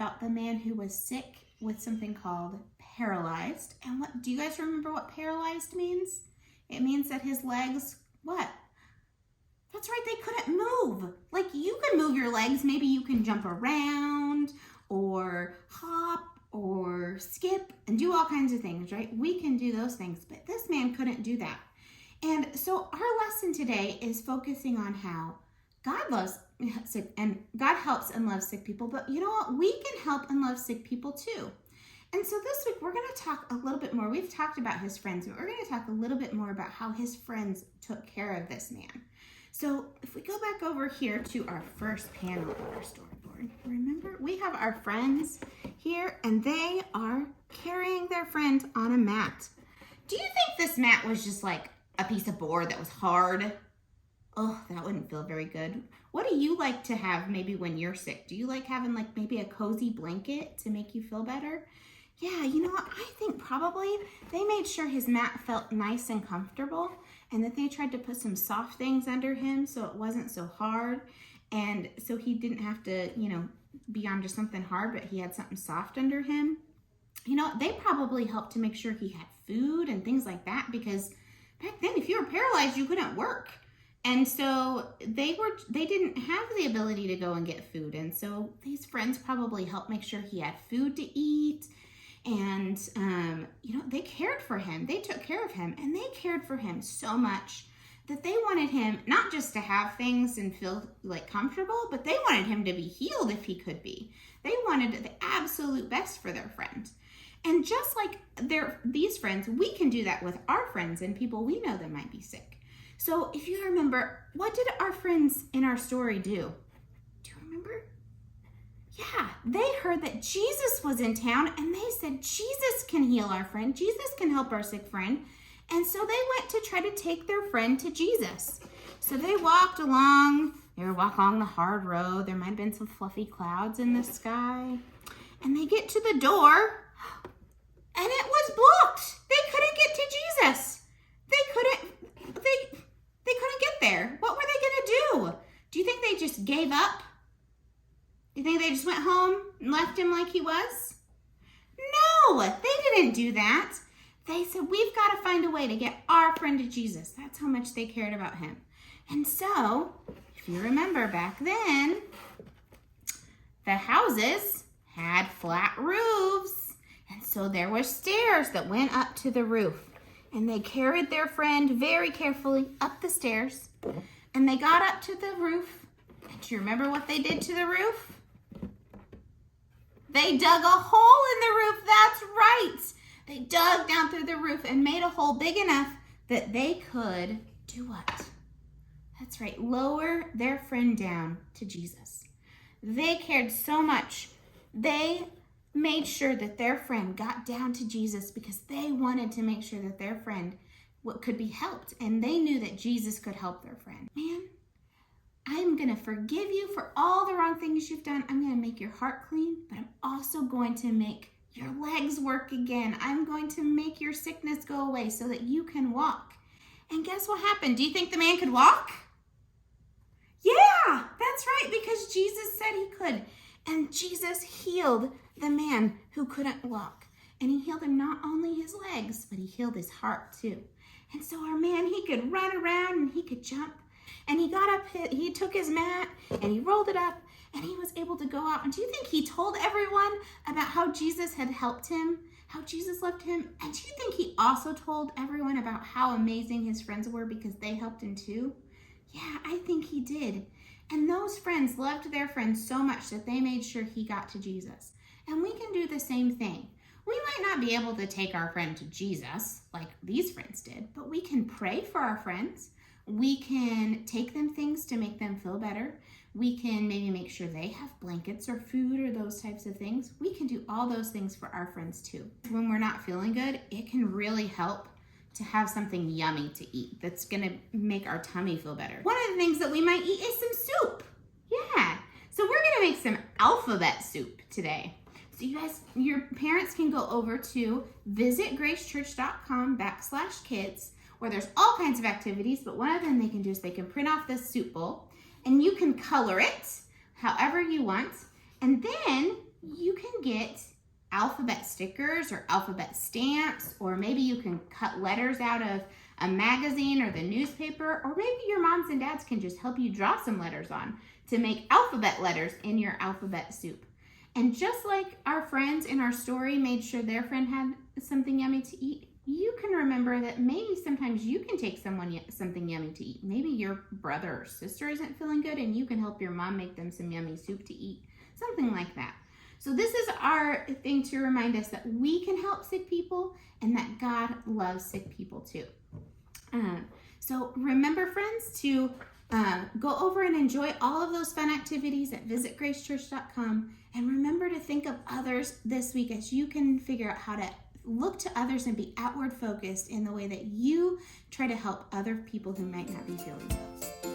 about the man who was sick with something called paralyzed. And what do you guys remember what paralyzed means? It means that his legs, what? That's right, they couldn't move. Like you can move your legs, maybe you can jump around or hop or skip and do all kinds of things, right? We can do those things, but this man couldn't do that. And so our lesson today is focusing on how God loves sick and God helps and loves sick people, but you know what? We can help and love sick people too. And so this week we're going to talk a little bit more. We've talked about his friends, but we're going to talk a little bit more about how his friends took care of this man. So if we go back over here to our first panel of our storyboard, remember we have our friends here and they are carrying their friend on a mat. Do you think this mat was just like a piece of board that was hard? Oh, that wouldn't feel very good. What do you like to have maybe when you're sick? Do you like having like maybe a cozy blanket to make you feel better? Yeah, you know what? I think probably they made sure his mat felt nice and comfortable and that they tried to put some soft things under him so it wasn't so hard. And so he didn't have to, be on just something hard, but he had something soft under him. They probably helped to make sure he had food and things like that because back then, if you were paralyzed, you couldn't work. And so they didn't have the ability to go and get food. And so these friends probably helped make sure he had food to eat. And, they cared for him. They took care of him and they cared for him so much that they wanted him not just to have things and feel like comfortable, but they wanted him to be healed if he could be. They wanted the absolute best for their friend. And just like these friends, we can do that with our friends and people we know that might be sick. So if you remember, what did our friends in our story do? Do you remember? Yeah, they heard that Jesus was in town and they said, Jesus can heal our friend. Jesus can help our sick friend. And so they went to try to take their friend to Jesus. So they walked along. They were walking along the hard road. There might have been some fluffy clouds in the sky. And they get to the door and it was blocked. They couldn't get to Jesus. They couldn't get there. What were they going to do? Do you think they just gave up? Do you think they just went home and left him like he was? No, they didn't do that. They said, we've got to find a way to get our friend to Jesus. That's how much they cared about him. And so, if you remember back then, the houses had flat roofs. And so there were stairs that went up to the roof. And they carried their friend very carefully up the stairs. And they got up to the roof. And do you remember what they did to the roof? They dug a hole in the roof. That's right. They dug down through the roof and made a hole big enough that they could do what? That's right, lower their friend down to Jesus. They cared so much. They made sure that their friend got down to Jesus because they wanted to make sure that their friend could be helped. And they knew that Jesus could help their friend. Man, I'm going to forgive you for all the wrong things you've done. I'm going to make your heart clean, but I'm also going to make your legs work again. I'm going to make your sickness go away so that you can walk. And guess what happened? Do you think the man could walk? Yeah, that's right, because Jesus said he could. And Jesus healed the man who couldn't walk. And he healed him not only his legs, but he healed his heart too. And so our man, he could run around and he could jump. And he got up, he took his mat and he rolled it up and he was able to go out. And do you think he told everyone about how Jesus had helped him, how Jesus loved him? And do you think he also told everyone about how amazing his friends were because they helped him too? Yeah, I think he did. And those friends loved their friend so much that they made sure he got to Jesus. And we can do the same thing. We might not be able to take our friend to Jesus like these friends did, but we can pray for our friends. We can take them things to make them feel better. We can maybe make sure they have blankets or food or those types of things. We can do all those things for our friends too. When we're not feeling good, it can really help to have something yummy to eat that's gonna make our tummy feel better. One of the things that we might eat is some soup. Yeah, so we're gonna make some alphabet soup today. So you guys, your parents can go over to visitgracechurch.com/kids where there's all kinds of activities, but one of them they can do is they can print off this soup bowl and you can color it however you want. And then you can get alphabet stickers or alphabet stamps, or maybe you can cut letters out of a magazine or the newspaper, or maybe your moms and dads can just help you draw some letters on to make alphabet letters in your alphabet soup. And just like our friends in our story made sure their friend had something yummy to eat, you can remember that maybe sometimes you can take something yummy to eat. Maybe your brother or sister isn't feeling good and you can help your mom make them some yummy soup to eat, something like that. So this is our thing to remind us that we can help sick people and that God loves sick people too. So remember, friends, to go over and enjoy all of those fun activities at visitgracechurch.com, and remember to think of others this week as you can figure out how to look to others and be outward focused in the way that you try to help other people who might not be feeling well.